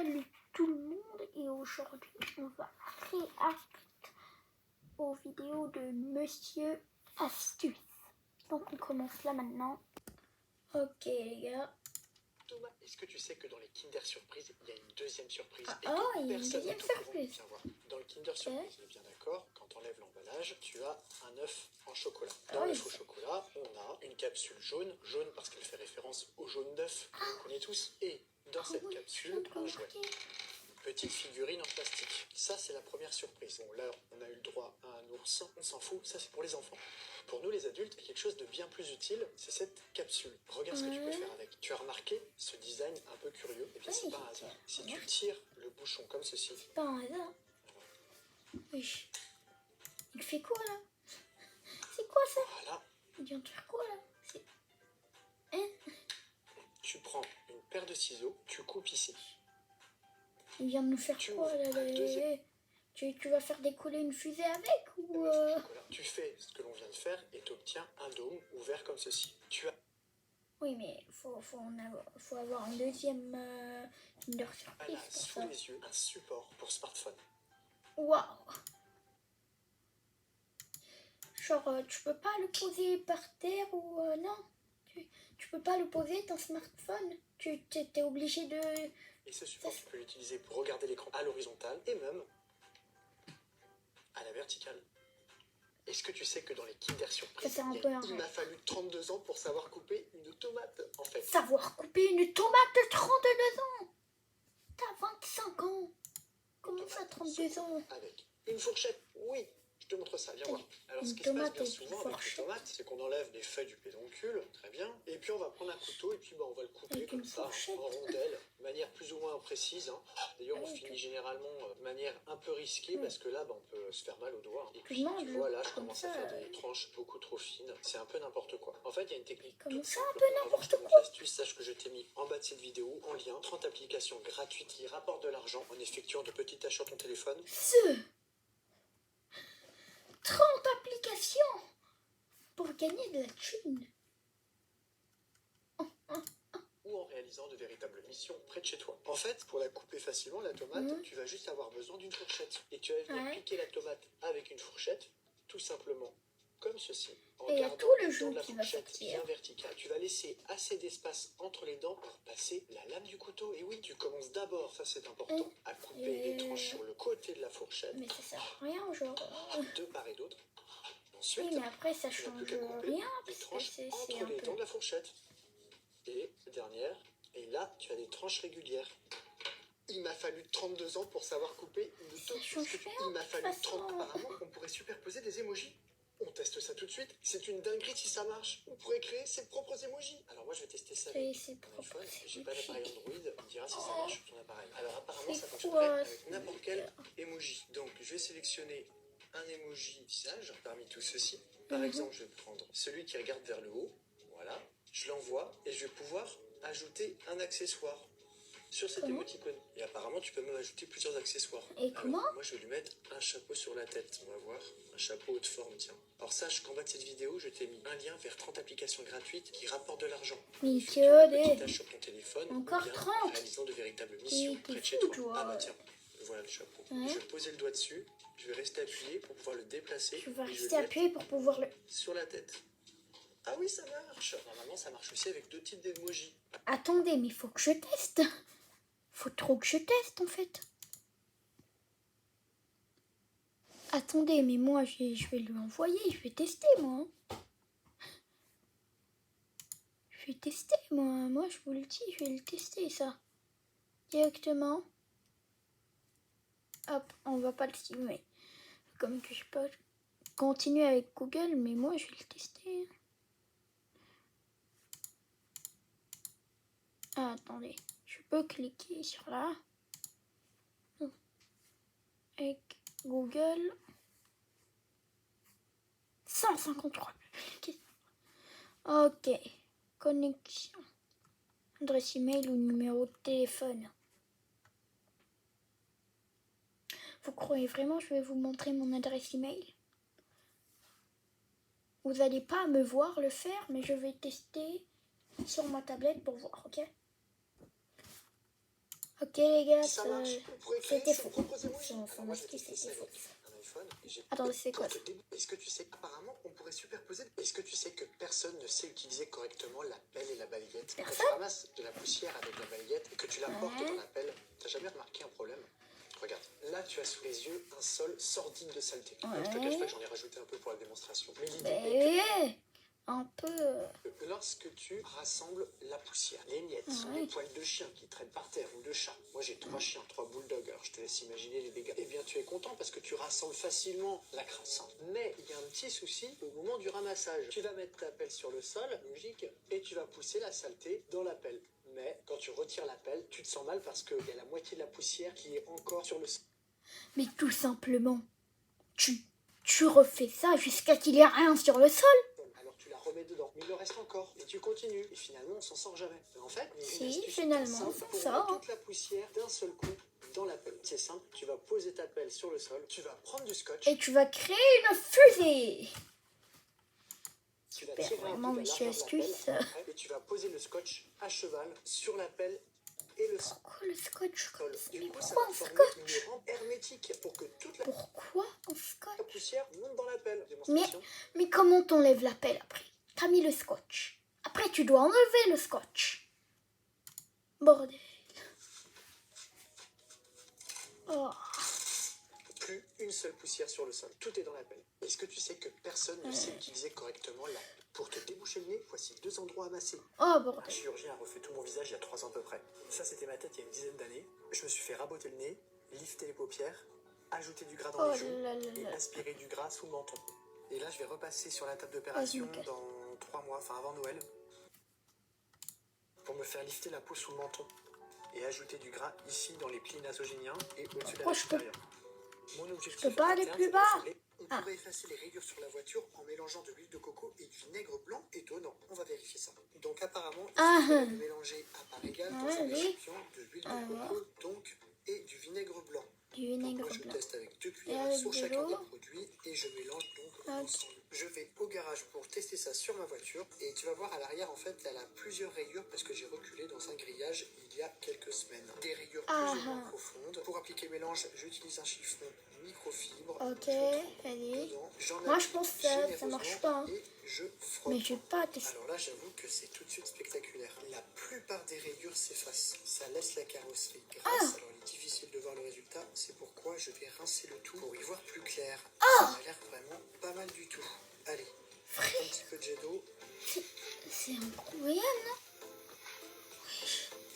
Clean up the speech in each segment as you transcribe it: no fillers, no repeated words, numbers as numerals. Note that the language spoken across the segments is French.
Salut tout le monde et aujourd'hui on va réacter aux vidéos de Monsieur Astuce. Donc on commence là maintenant. Ok les gars. Thomas, est-ce que tu sais que dans les Kinder Surprise, il y a une deuxième surprise Ah, et que il y a une personne deuxième n'est au courant. surprise. Viens voir. Dans le Kinder Surprise, on est bien d'accord, quand tu enlèves l'emballage, tu as un œuf en chocolat. Dans l'œuf au chocolat, on a une capsule jaune, jaune parce qu'elle fait référence au jaune d'œuf, qu'on connaît tous, et dans cette capsule, un jouet. Petite figurine en plastique. Ça, c'est la première surprise. Bon, là, on a eu le droit à un ours. On s'en fout, ça, c'est pour les enfants. Pour nous, les adultes, quelque chose de bien plus utile, c'est cette capsule. Regarde ce que tu peux faire avec. Tu as remarqué ce design un peu curieux? Eh bien, c'est pas un hasard. Si tu tires le bouchon comme ceci... C'est pas un hasard. Oui. Il fait quoi, là? C'est quoi, ça? Voilà. Il vient de faire quoi, là? C'est... Tu prends une paire de ciseaux, tu coupes ici. Il vient de nous faire quoi, là? Tu vas faire décoller une fusée avec ou Tu fais ce que l'on vient de faire et tu obtiens un dôme ouvert comme ceci. Tu as... Oui, mais faut avoir un deuxième Kinder Surprise pour sous ça. les yeux un support pour smartphone. Waouh! Genre, tu peux pas le poser par terre ou non? Tu peux pas le poser ton smartphone? Tu t'es obligé de... Et ce support, tu peux l'utiliser pour regarder l'écran à l'horizontale et même à la verticale. Est-ce que tu sais que dans les Kinder Surprise, il m'a fallu 32 ans pour savoir couper une tomate, en fait. Savoir couper une tomate de 32 ans? T'as 25 ans. Comment ça, 32 ans? Avec une fourchette, oui. Je te montre ça, viens voir. Alors, ce qui se passe bien souvent avec les tomates, c'est qu'on enlève les feuilles du pédoncule, très bien, et puis on va prendre un couteau et puis on va le couper comme ça, en rondelles, de manière plus ou moins précise. D'ailleurs, on finit généralement de manière un peu risquée parce que là, on peut se faire mal aux doigts. Et puis, tu vois, là, je commence à faire des tranches beaucoup trop fines. C'est un peu n'importe quoi. En fait, il y a une technique toute simple. Un peu n'importe quoi. L'astuce, sache que je t'ai mis en bas de cette vidéo, en lien, 30 applications gratuites qui rapportent de l'argent en effectuant de petits tâches sur ton téléphone. 30 applications pour gagner de la thune. Ou en réalisant de véritables missions près de chez toi. En fait, pour la couper facilement, la tomate, tu vas juste avoir besoin d'une fourchette. Et tu vas venir piquer la tomate avec une fourchette, tout simplement comme ceci. En gardant tout le jus de la qui va fourchette sortir. bien verticale. Tu vas laisser assez d'espace entre les dents pour passer la lame du couteau. Et oui, tu commences d'abord, ça c'est important, à couper les tranches sur le côté de la fourchette. Mais ça sert à rien, genre... De part et d'autre. Ensuite, oui, mais après ça change rien, les parce tranches que c'est entre un les peu... dents de la fourchette. Et dernière, et là tu as des tranches régulières. Il m'a fallu 32 ans pour savoir couper une tomate. Il m'a fallu 30 apparemment qu'on pourrait superposer des émojis. On teste ça tout de suite. C'est une dinguerie si ça marche. On pourrait créer ses propres émojis. Alors moi je vais tester ça avec mon iPhone. J'ai pas d'appareil Android. On me dira si ça marche sur ton appareil. Alors apparemment ça fonctionnerait avec n'importe quel emoji. Donc je vais sélectionner un emoji visage parmi tous ceux-ci. Par exemple, je vais prendre celui qui regarde vers le haut. Voilà. Je l'envoie et je vais pouvoir ajouter un accessoire sur cet émoticône. Et apparemment, tu peux même ajouter plusieurs accessoires. Et comment? Moi, je vais lui mettre un chapeau sur la tête. On va voir. Un chapeau haute forme, tiens. Alors, sache qu'en bas de cette vidéo, je t'ai mis un lien vers 30 applications gratuites qui rapportent de l'argent. Mais petite tâche sur ton téléphone. Encore 30? En réalisant de véritables missions près de chez toi. Ah bah tiens, voilà le chapeau. Je vais poser le doigt dessus. Je vais rester appuyé pour pouvoir le déplacer. Tu vas rester appuyé pour pouvoir le... sur la tête. Ah oui, ça marche. Normalement, ça marche aussi avec 2 types d'émojis. Attendez, mais faut que je teste. Faut trop que je teste, en fait. Attendez, mais moi, je vais lui envoyer. Je vais tester, moi. Je vais tester, moi. Moi, je vous le dis, je vais le tester, ça. Directement. Hop, on va pas le filmer. Comme que je peux continuer avec Google, mais moi, je vais le tester. Ah, attendez. Je peux cliquer sur là. Avec Google. 153. Ok. Connexion. Adresse email ou numéro de téléphone. Vous croyez vraiment que je vais vous montrer mon adresse email? Vous n'allez pas me voir le faire, mais je vais tester sur ma tablette pour voir, ok? Ok, Ok les gars, Ça marche. On pourrait créer c'était ses faux. propres emojis. Son Alors moi, j'ai astuce testé ça c'était faux. avec un iPhone. Et j'ai... Attendez, c'est quoi ça? Est-ce que tu sais, apparemment, on pourrait superposer. Est-ce que tu sais que personne ne sait utiliser correctement la pelle et la balayette? Quand tu ramasses de la poussière avec la balayette et que tu la portes dans la pelle, t'as jamais remarqué un problème? Regarde, là tu as sous les yeux un sol sordide de saleté. Je te cache pas que j'en ai rajouté un peu pour la démonstration. Mais l'idée est un peu... que lorsque tu rassembles la poussière, les miettes, les poils de chien qui traînent par terre ou de chat, moi j'ai 3 chiens, 3 bulldogs, alors je te laisse imaginer les dégâts, eh bien tu es content parce que tu rassembles facilement la crasse. Mais il y a un petit souci au moment du ramassage. Tu vas mettre ta pelle sur le sol, logique, et tu vas pousser la saleté dans la pelle. Mais quand tu retires la pelle, tu te sens mal parce qu'il y a la moitié de la poussière qui est encore sur le sol. Mais tout simplement, tu refais ça jusqu'à qu'il n'y ait rien sur le sol. Alors tu la remets dedans, mais il le reste encore, et tu continues, et finalement on s'en sort jamais. Mais en fait, si, finalement on s'en sort. Toute la poussière d'un seul coup dans la pelle. C'est simple, tu vas poser ta pelle sur le sol, tu vas prendre du scotch, et tu vas créer une fusée. Tu vas tirer vraiment, monsieur Astuce. Et tu vas poser le scotch à cheval sur la pelle et le sol. Pourquoi le scotch comme ça? Mais ça pourquoi va un former scotch? une rampe hermétique pour que toute la Pourquoi un scotch? poussière monte dans la pelle. Démonstration. Mais comment t'enlèves la pelle après? T'as mis le scotch. Après, tu dois enlever le scotch. Bordel. Oh. Plus une seule poussière sur le sol. Tout est dans la pelle. Est-ce que tu sais que personne ne sait utiliser correctement la pelle? Pour te déboucher le nez, voici 2 endroits amassés. Oh bordel. Un chirurgien a refait tout mon visage il y a 3 ans à peu près. Ça, c'était ma tête il y a une dizaine d'années. Je me suis fait raboter le nez, lifter les paupières, ajouter du gras dans les joues et aspirer du gras sous le menton. Et là, je vais repasser sur la table d'opération dans 3 mois, enfin avant Noël, pour me faire lifter la peau sous le menton et ajouter du gras ici dans les plis nasogéniens et au-dessus de la supérieure. Mon objectif, je peux pas aller plus bas. On pourrait effacer les rayures sur la voiture en mélangeant de l'huile de coco et du vinaigre blanc étonnant. On va vérifier ça. Donc apparemment, il faut mélanger à part égale dans un récipient de l'huile de coco donc, et du vinaigre blanc. Donc, je teste avec 2 cuillères sur chacun des produits et je mélange donc ensemble. Je vais au garage pour tester ça sur ma voiture et tu vas voir à l'arrière en fait elle a plusieurs rayures parce que j'ai reculé dans un grillage il y a quelques semaines. Des rayures plus ou moins profondes. Pour appliquer le mélange, j'utilise un chiffon microfibre. Ok, allez. Moi je pense que ça marche pas. Et je frotte. Mais je vais pas tester. Alors là j'avoue que c'est tout de suite spectaculaire. La plupart des rayures s'effacent. Ça laisse la carrosserie grasse. Alors il est difficile de voir le résultat. C'est pourquoi je vais rincer le tout pour y voir plus clair. Ça a l'air vraiment pas mal du tout. Allez, un petit peu de jet d'eau. C'est incroyable, non?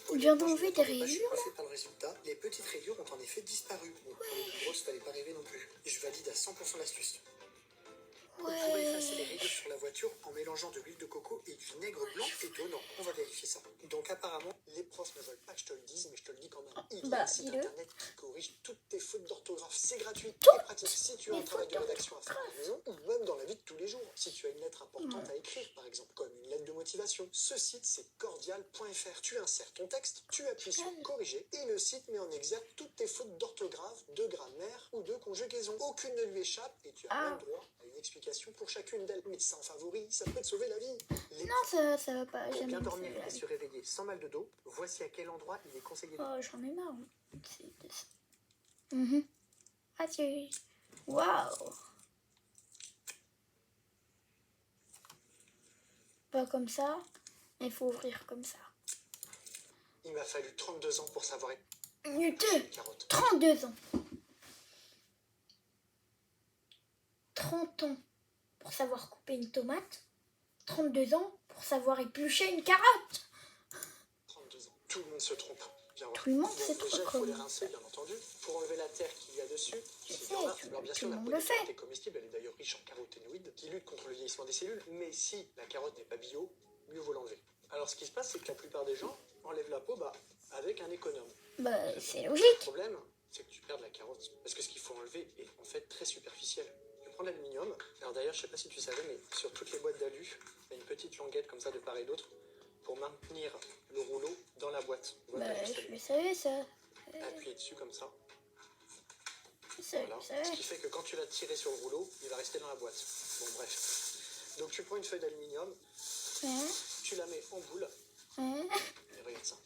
On vient d'enlever des rayures. Je suis pas fait par le résultat. Les petites rayures ont en effet disparu. Bon, pour les plus grosses, fallait pas rêver non plus. Et je valide à 100% l'astuce. On pourrait effacer les rayures sur la voiture en mélangeant de l'huile de coco et du vinaigre blanc étonnant. On va vérifier ça. Donc apparemment, les profs ne veulent pas que je te le dise, mais je te le dis quand même. Il y a un site internet qui corrige toutes tes fautes d'orthographe. C'est gratuit et pratique si tu as un travail de rédaction à faire à la maison ou même dans la vie de tous les jours. Si tu as une lettre importante à écrire, par exemple, comme une lettre de motivation. Ce site, c'est cordial.fr. Tu insères ton texte, tu appuies sur corriger et le site met en exergue toutes tes fautes d'orthographe, de grammaire ou de conjugaison. Aucune ne lui échappe et tu as même droit à une explication pour chacune d'elles. Mais ça en favori, ça peut te sauver la vie. Non, ça va pas. Pour Jamais bien dormir et se réveiller sans mal de dos, voici à quel endroit il est conseillé. Oh, j'en ai marre. Ah, c'est... Waouh. Pas comme ça. Il faut ouvrir comme ça. Il m'a fallu 32 ans pour savoir... 32 ans. 30 ans pour savoir couper une tomate. 32 ans pour savoir éplucher une carotte. 32 ans. Tout le monde se trompe. Bien, tout le monde se trompe. Déjà, il faut les rincer, bien entendu. Pour enlever la terre qu'il y a dessus. Alors bien sûr, la peau est comestible. Elle est d'ailleurs riche en caroténoïdes qui luttent contre le vieillissement des cellules. Mais si la carotte n'est pas bio, mieux vaut l'enlever. Alors ce qui se passe, c'est que la plupart des gens enlèvent la peau avec un économe. C'est logique. Le problème, c'est que tu perds de la carotte. Parce que ce qu'il faut enlever est en fait très superficiel. Tu prends l'aluminium. Alors d'ailleurs, je sais pas si tu savais, mais sur toutes les boîtes d'alu, il y a une petite languette comme ça de part et d'autre pour maintenir le rouleau dans la boîte. Je le savais ça. Appuyez dessus comme ça. Voilà. Ce qui fait que quand tu vas tirer sur le rouleau, il va rester dans la boîte. Bon bref. Donc tu prends une feuille d'aluminium, tu la mets en boule, et regarde ça.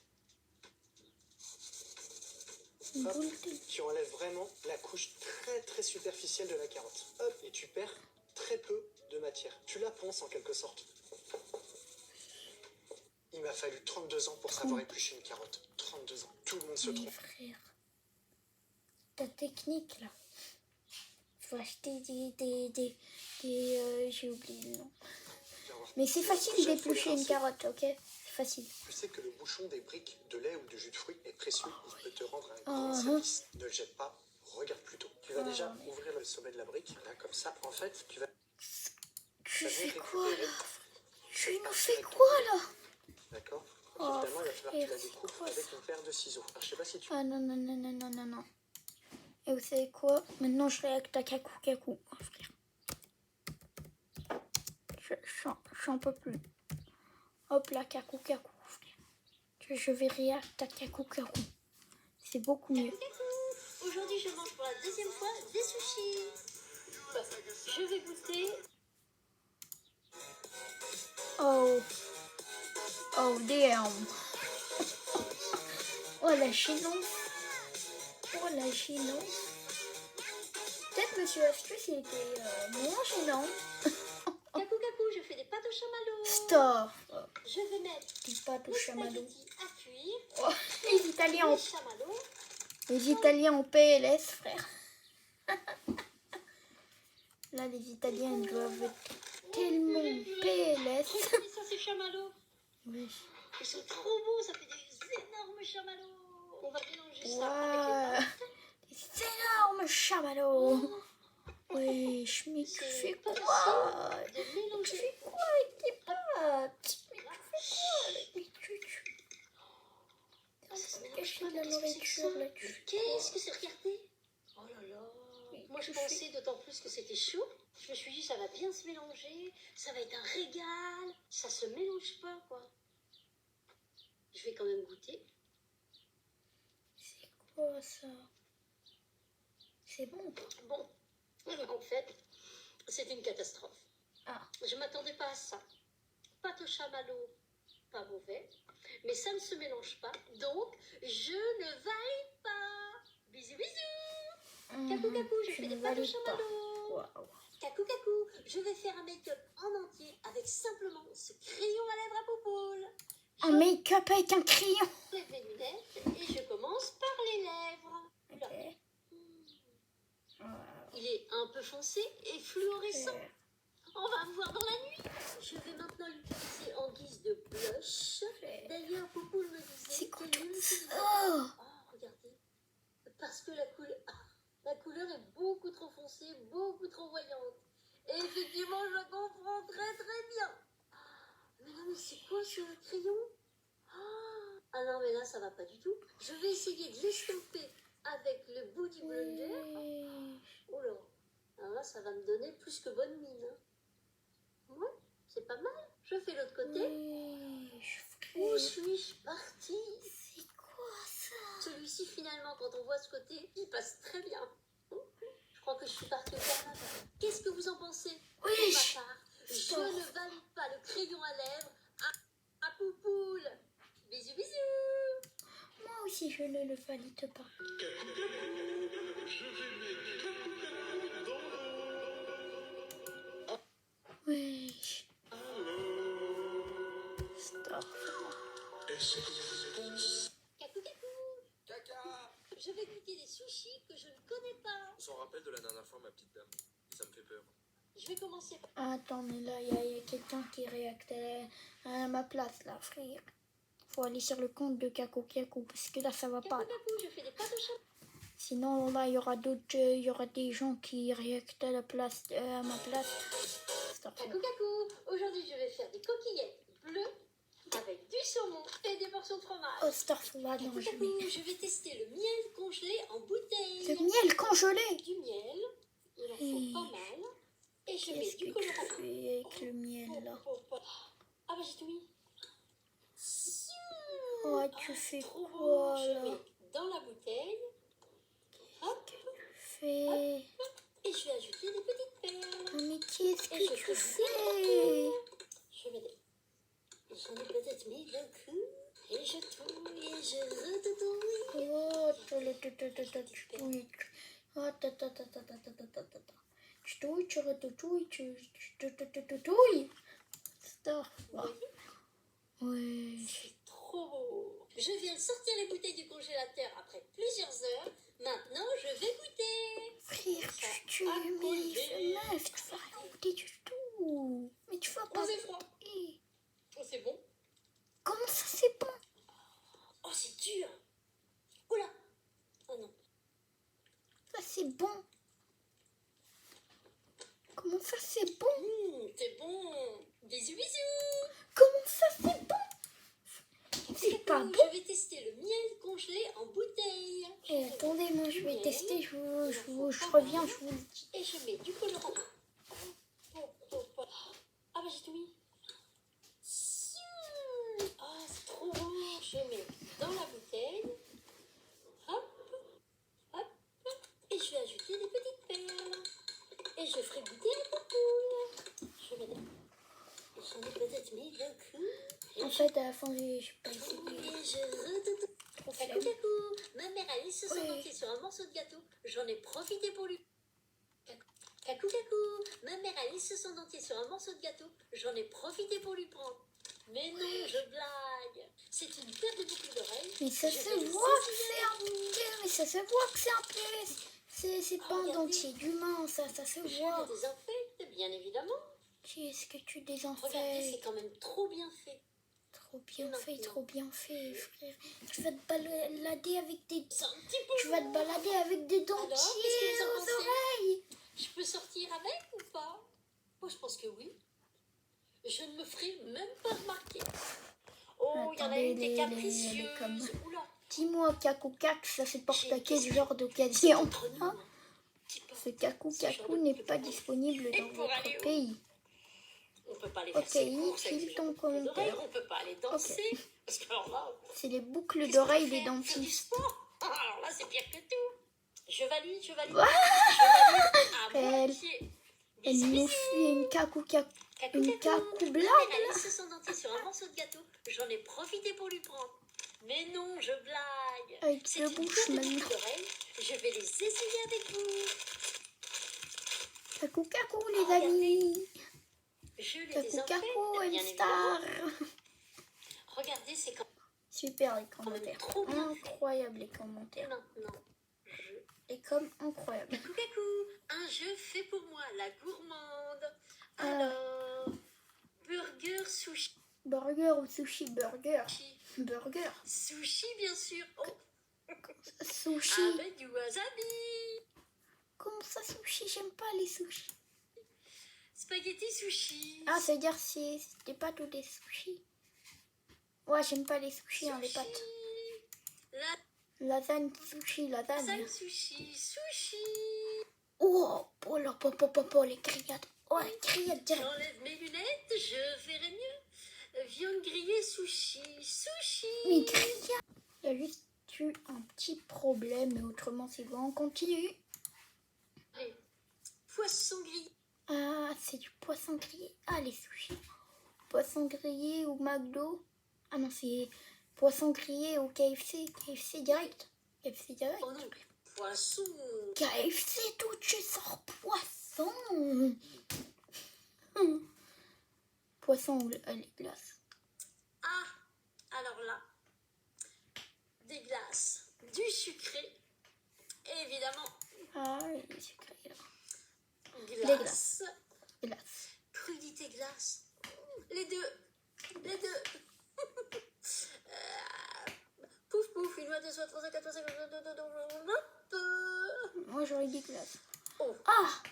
Une Hop, boule de... tu enlèves vraiment la couche très très superficielle de la carotte. Hop, et tu perds très peu de matière. Tu la ponces en quelque sorte. Il m'a fallu 32 ans pour savoir éplucher une carotte. 32 ans. Tout le monde se Mais trompe. frère, ta technique là. Faut acheter j'ai oublié le nom. Mais c'est facile d'éplucher une carotte, ok? C'est facile. Tu sais que le bouchon des briques de lait ou de jus de fruits est précieux. Il peut te rendre un grand service. Ne le jette pas. Regarde plutôt. Tu vas déjà ouvrir le sommet de la brique. Là, comme ça. En fait, tu vas... Tu fais quoi là? Tu nous fais quoi là? D'accord. Évidemment, il va falloir que tu la découpes avec une paire de ciseaux. Alors, je sais pas si tu... Ah non, non, non, non, non, non, non. Et vous savez quoi? Maintenant, je réacte à Kakou Kakou, frère. J'en peux plus. Hop là, Kakou Kakou, frère. Je vais réacte à Kakou Kakou. C'est beaucoup mieux. Aujourd'hui, je mange pour la deuxième fois des sushis. Bah, je vais goûter. Oh. Oh, damn. Oh, la chinoise. Oh, la chinoise. Peut-être Monsieur Astuce, il était moins gênant. Kakou Kakou, je fais des pâtes au chamallow. Stop. Je vais mettre Des pâtes au les chamallow. spaghettis à cuire. Oh, les Italiens, Les chamallows. les Italiens en PLS, frère. Là, les Italiens ils doivent être tellement PLS. Regardez ça, ces chamallows. Oui. Ils sont trop beaux, ça fait des énormes chamallows. On va mélanger ça Wow. avec les pâtes. Des énormes chamallows. Wesh, mais tu C'est fais pas quoi? facile de Tu mélanger. fais quoi avec tes pâtes? Mais tu fais quoi avec mes tutus? Ah, ça se mélange Cacher pas, de la mais qu'est-ce que c'est que nourriture ça? là, Mais tu fais qu'est-ce que c'est? Regardez. Oh là là. Oui, Moi, je tu fais- pensais d'autant plus que c'était chaud. Je me suis dit, ça va bien se mélanger. Ça va être un régal. Ça se mélange pas, quoi. Je vais quand même goûter. C'est quoi ça? C'est bon. Bon, en fait, c'est une catastrophe. Ah. Je m'attendais pas à ça. Pâte au chamallow, pas mauvais. Mais ça ne se mélange pas. Donc, je ne valide pas. Bisous, bisous. Kakou Kakou, je Tu fais ne des pâtes au valides pas. chamallow. Waouh. Kakou Kakou, je vais faire un make-up en entier avec simplement ce crayon à lèvres à poupoule. Un make-up avec un crayon. J'enlève mes lunettes et je commence par les lèvres. Oula. Ok. Il est un peu foncé et fluorescent. On va voir dans la nuit. Je vais maintenant l'utiliser en guise de blush. D'ailleurs, Poupoule me disait C'est quoi qu'elle tout l'utilisait. ça? Oh, regardez. Parce que la couleur est beaucoup trop foncée, beaucoup trop voyante. Et effectivement, je la comprends très très bien. Mais non, mais c'est quoi ce crayon? Ah non, mais là, ça va pas du tout. Je vais essayer de l'estomper avec le Body Blender. Oh là. Alors là, ça va me donner plus que bonne mine. Ouais, c'est pas mal. Je fais l'autre côté. Où suis-je partie? C'est quoi ça? Celui-ci, finalement, quand on voit ce côté, il passe très bien. Je crois que je suis partie au carnaval. Qu'est-ce que vous en pensez? Oui. Pour ma part, je ne valide pas le crayon à lèvres à Poupoule. Bisous, bisous. Moi aussi, je ne le valide pas. Oui. Stop. Kakou Kakou. Caca! Je vais goûter des sushis que je ne connais pas. On s'en rappelle de la dernière fois, ma petite dame. Et ça me fait peur. Je vais commencer par... Attends, mais là, il y a quelqu'un qui réacte à ma place, là, frère. Faut aller sur le compte de Kakou Kakou, parce que là, ça va pas. Kakou Kakou, je fais des pâtes au chamallow. Sinon, là, il y aura d'autres, il y aura des gens qui réactent à ma place. Stop. Kakou Kakou, aujourd'hui je vais faire des coquillettes bleues avec du saumon et des portions de fromage. Oh, stop, là, non, Kakou je Kakou, vais... je vais tester le miel congelé en bouteille. Le miel congelé. Du miel, il en faut pas mal. Et je mets Qu'est-ce du que tu colorant. fais avec le miel, là? Ah bah j'ai tout mis. Oh, tu fais Trop quoi, beau. Je là? mets dans la bouteille. Hop. Fais... Et je vais ajouter des petites perles. Oh, mais qu'est-ce Et que je tu fais fais? Je mets des... J'en ai peut-être mis beaucoup. Et je touille et je retouille. Oh, Ouais. C'est trop beau. Je viens de sortir les bouteilles du congélateur après plusieurs heures. Maintenant, je vais goûter. Frère, Ça tu a collé. meuf, tu vas rien goûter du tout. Mais tu vas Oh, pas c'est froid. goûter. Oh, c'est bon. Comment ça c'est bon? Oh, c'est dur. Oula. Oh non. Ça c'est bon. Comment ça c'est bon? C'est bon. Bisous, bisous. Comment ça c'est bon? C'est pas bon. Je vais tester le miel congelé en bouteille. Eh, attendez, moi je vais tester, je reviens, je vous le dis. Et je mets du colorant. Ah bah j'ai tout mis. Ah, c'est trop bon. Je mets dans la bouteille. Hop, hop, hop. Et je vais ajouter des petites perles. Et je ferai goûter à Popoule. Je vais mettre. J'en ai peut-être mis beaucoup. En fait, à la fin, j'ai pas essayé. Et je Kakou Kakou. Ma mère a laissé son dentier sur un morceau de gâteau. J'en ai profité pour lui. Kakou Kakou. Ma mère a laissé son dentier sur un morceau de gâteau. J'en ai profité pour lui prendre. Mais non, je blague. C'est une paire de boucles d'oreilles. Mais ça se voit que c'est un peu. Mais ça se voit que c'est un peu. C'est pas un dentier d'humain, ça se Je voit. le désinfecte, bien évidemment. Qu'est-ce que tu Regardez, c'est désinfectes? quand même trop bien fait. Trop bien fait, frère. Tu vas te balader avec des. C'est un petit peu Tu vas te balader avec des Alors, qu'est-ce dentiers que vous en aux pensez? oreilles. Je peux sortir avec ou pas? Moi, je pense que oui. Je ne me ferai même pas remarquer. Oh, il y en a Attendez, une qui est les capricieuse. comme- Oula. Dis-moi, Kakou Kakou, ça se porte J'ai à quel une genre d'occasion? Entre nous, Hein? petit peu. Ce Kakou Ce genre Kakou de n'est truc pas pour- disponible Et dans pour aller votre où? pays. On peut pas aller Au faire ses pays, courses avec file ses ton boucles commentaire. d'oreilles. On peut pas aller danser. Parce que alors là, C'est les boucles qu'est-ce d'oreilles qu'on des fait? Faire du dentistes. sport. Alors là, c'est pire que tout. Je valide, je valide. Ah, Je valide à Elle- moitié. Elle Bisous, nous bisous. fait une Kakou Kakou. Kakou, Une Kakou. Kakou Ma blague, mère a là. laissé son dentier sur un morceau de gâteau. J'en ai profité pour lui prendre. Mais non, je blague. Avec C'est deux une bouches paire de maintenant. boucles d'oreilles. Je vais les essayer avec vous. Kakou Kakou, Ah, les regardez. amis. Je les Kakou désinfecte, Kakou, bien une évidemment. star. Regardez, c'est quand Super les même commentaires. trop bien fait. Incroyable les commentaires. Maintenant, je... Et comme incroyable. Kakou Kakou, un jeu fait pour moi, la gourmande. Alors, burger, sushi. Burger ou sushi? Burger. Burger. Sushi, bien sûr. Oh, Sushi. avec du wasabi. Comment ça sushi? J'aime pas les sushis. Spaghetti sushi. Ah, ça veut dire c'était pas tous des sushis. Ouais, j'aime pas les sushis, hein, les Sushi. pâtes. La Lasagne, sushi, lasagne. lasagne sushi. Sushi. Oh, oh là, les grillades. Oh, les grillades direct. J'enlève mes lunettes, je verrai mieux. Viande grillée sushi. Sushi. Mais grillades. Il y a juste eu un petit problème, mais autrement c'est bon. On continue. Allez. Poisson grillé. Ah, c'est du poisson grillé. Ah, les sushis. Poisson grillé ou McDo. Ah non, c'est poisson grillé ou KFC. KFC direct. KFC direct. Oh non, poisson. KFC, tout tu sors poisson. Poisson ou les glaces. Ah, alors là, des glaces, du sucré, et évidemment, Ah, les sucrés là. glace, Glace. crudité glace, les deux. Pouf pouf, une noix de soie, 3 à 4 Moi j'aurais dit glace. Oh, Ah,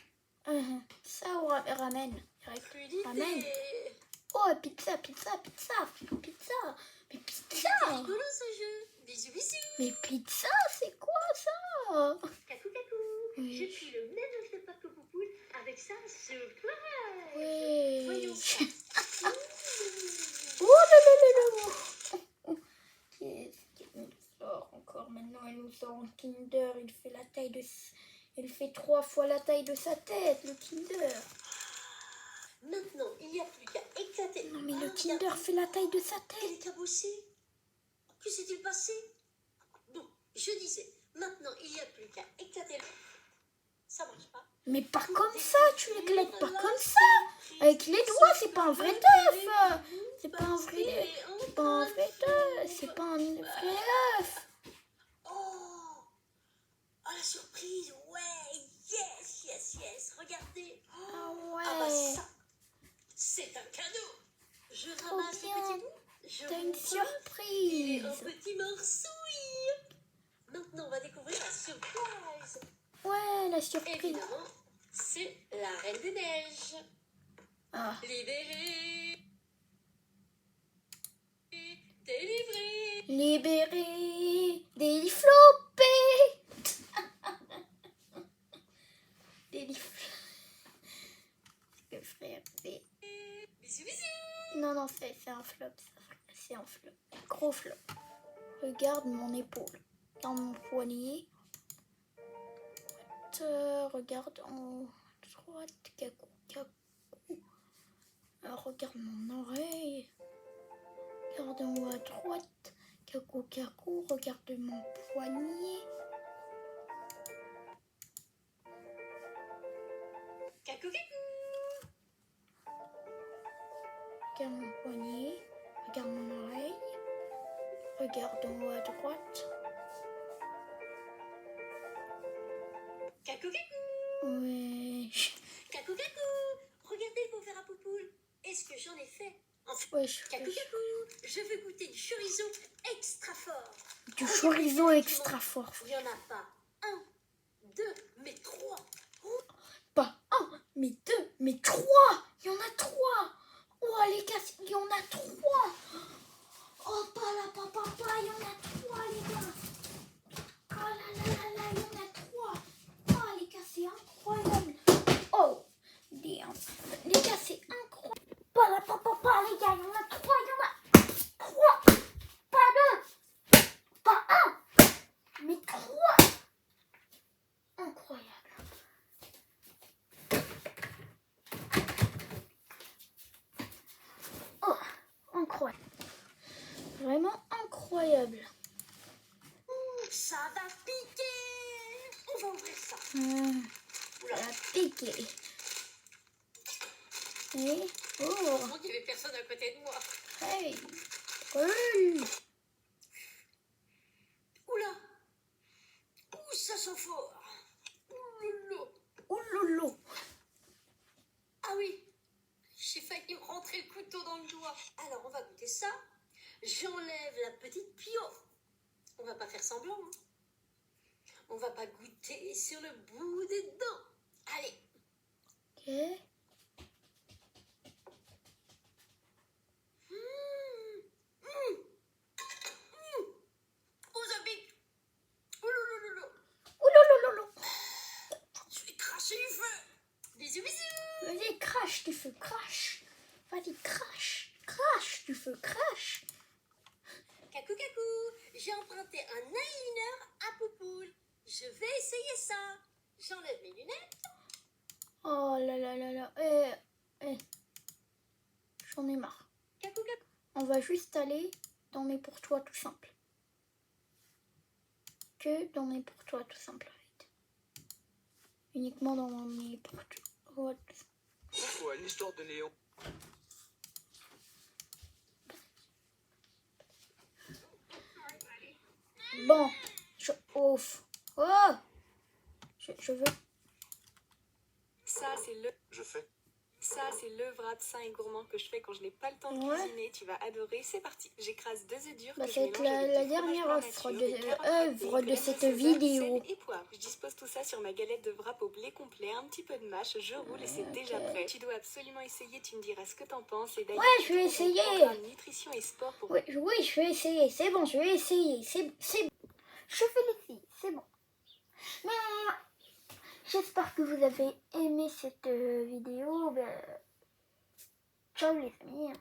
ça ou ramen. Direct. crudité. Ramen. Oh, pizza. Mais pizza. C'est rigolo ce jeu. Bisous, bisous. Mais pizza, c'est quoi ça? Kakou kakou. Oui. J'ai pris le même œuf de Pâques Poupoule avec ça surprise. Ouais. Voyons ça. Oh là. Qu'est-ce qu'elle nous sort encore maintenant? Elle nous sort un Kinder. Il fait 3 fois la taille de sa tête, le Kinder. Maintenant, il n'y a plus qu'à éclater. Non mais le Ah, Kinder fait la taille de sa Elle est tête. cabossée. Que s'est-il passé? Bon, je disais, ma Mais pas comme ça, tu l'éclates pas comme ça. Avec les doigts, c'est pas un vrai œuf. C'est pas un vrai, c'est pas un vrai œuf. C'est pas un vrai œuf. Oh, la surprise, ouais, yes, regardez. Ah Ah bah ouais. ça, c'est un cadeau. Je Trop ramasse le bien. petit bout. Je T'as vous une pose, et surprise. un petit morceau. Oui. Maintenant, on va découvrir la surprise. Ouais, la surprise. Évidemment, c'est la Reine des Neiges. Ah. Libérée, délivrée. Libéré, déflopé. Le frère, c'est... Bisous, bisous. Non, c'est un flop. C'est un flop. Gros flop. Regarde mon épaule. Dans mon poignet. Regarde en droite. Cacou. Regarde mon oreille. Regarde en haut à droite. Cacou. Regarde mon poignet. Cacou. Regarde mon poignet. Regarde mon oreille. Regarde en haut à droite. Cacou. Ouais. Cacou. Regardez le beau verre à poupoule. Est-ce que j'en ai fait? Enfin, Wesh. Cacou. Je veux goûter du chorizo extra fort. Du chorizo extra fort. Il n'y en a pas 1, 2, mais 3. Pas 1, mais 2, mais 3. Il y en a 3. Oh les gars, il y en a 3. Oh papa, il y en a 3 les gars. Oh là, il y en a 3. Oh les gars, c'est incroyable. Oh, damn. Les gars, c'est incroyable. Papa, les gars, il y en a 3. Il y en a 3. Pas 2. Pas 1, mais 3. Incroyable. Oh, incroyable. Vraiment incroyable. Ça va piquer. On va ouvrir ça. Ça a piqué. Et oh, Heureusement qu'il n'y avait personne à côté de moi. hey, cool. Oula. Ouh, ça sent fort. Oulolo. Oh lolo. Ah oui, j'ai failli me rentrer le couteau dans le doigt. Alors, on va goûter ça. J'enlève la petite pio. On va pas faire semblant. Hein. On va pas goûter sur le bout des dents. Allez. Ok. Oh, ça pique. Oulololo. Oh lolo. Je vais cracher du feu. Bisous. Vas-y, crache du feu, crache. Vas-y, crache. Crache du feu, crache. Cacou. J'ai emprunté un eyeliner à poupoule. Je vais essayer ça. J'enlève mes lunettes. Oh là. J'en ai marre. Cacou. On va juste aller dans mes pour toi tout simple. Que dans mes pour toi tout simple. Uniquement dans mes pour toi tout simple. Pourquoi l'histoire de Néon? Bon, je veux. Ça, c'est le wrap sain et gourmand que je fais quand je n'ai pas le temps de Ouais. cuisiner. Tu vas adorer, c'est parti. J'écrase 2 œufs durs Bah, que ça je va être mélange avec la du dernière fromage œuvre blanc nature, des carottes de râpées, cette graines de sésame, vidéo. sel et poivre. Je dispose tout ça sur ma galette de wrap au blé complet, un petit peu de mâche, je roule et c'est déjà prêt. Tu dois absolument essayer, tu me diras ce que t'en penses. Et d'ailleurs, Ouais, je vais tu trouves mon essayer. programme nutrition et sport pour Oui, je vais essayer. C'est bon, je vais essayer. C'est bon. Je vais l'essayer. C'est bon. Mais j'espère que vous avez aimé cette vidéo. Ciao les amis.